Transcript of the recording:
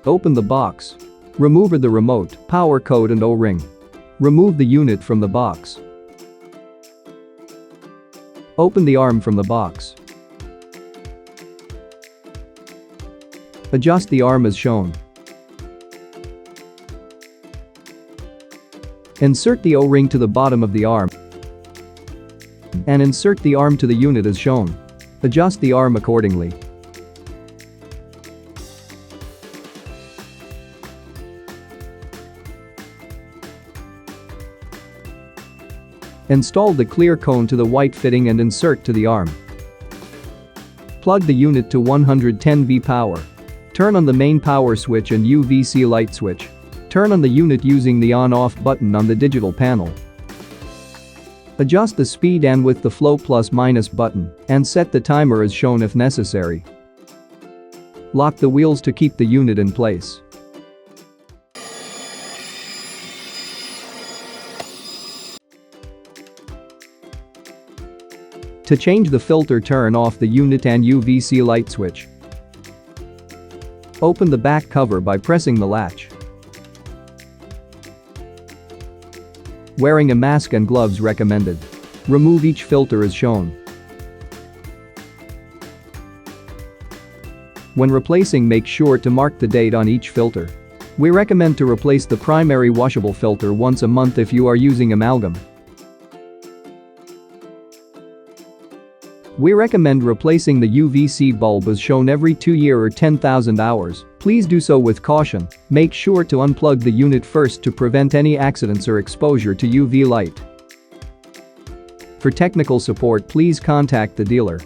Open the box. Remove the remote, power cord and O-ring. Remove the unit from the box. Open the arm from the box. Adjust the arm as shown. Insert the O-ring to the bottom of the arm and insert the arm to the unit as shown. Adjust the arm accordingly. Install the clear cone to the white fitting and insert to the arm. Plug the unit to 110V power. Turn on the main power switch and UVC light switch. Turn on the unit using the on-off button on the digital panel. Adjust the speed and with the flow plus/minus button and set the timer as shown if necessary. Lock the wheels to keep the unit in place. To change the filter, turn off the unit and UVC light switch. Open the back cover by pressing the latch. Wearing a mask and gloves recommended. Remove each filter as shown. When replacing, make sure to mark the date on each filter. We recommend to replace the primary washable filter once a month if you are using amalgam. We recommend replacing the UVC bulb as shown every 2 years or 10,000 hours. Please do so with caution. Make sure to unplug the unit first to prevent any accidents or exposure to UV light. For technical support, please contact the dealer.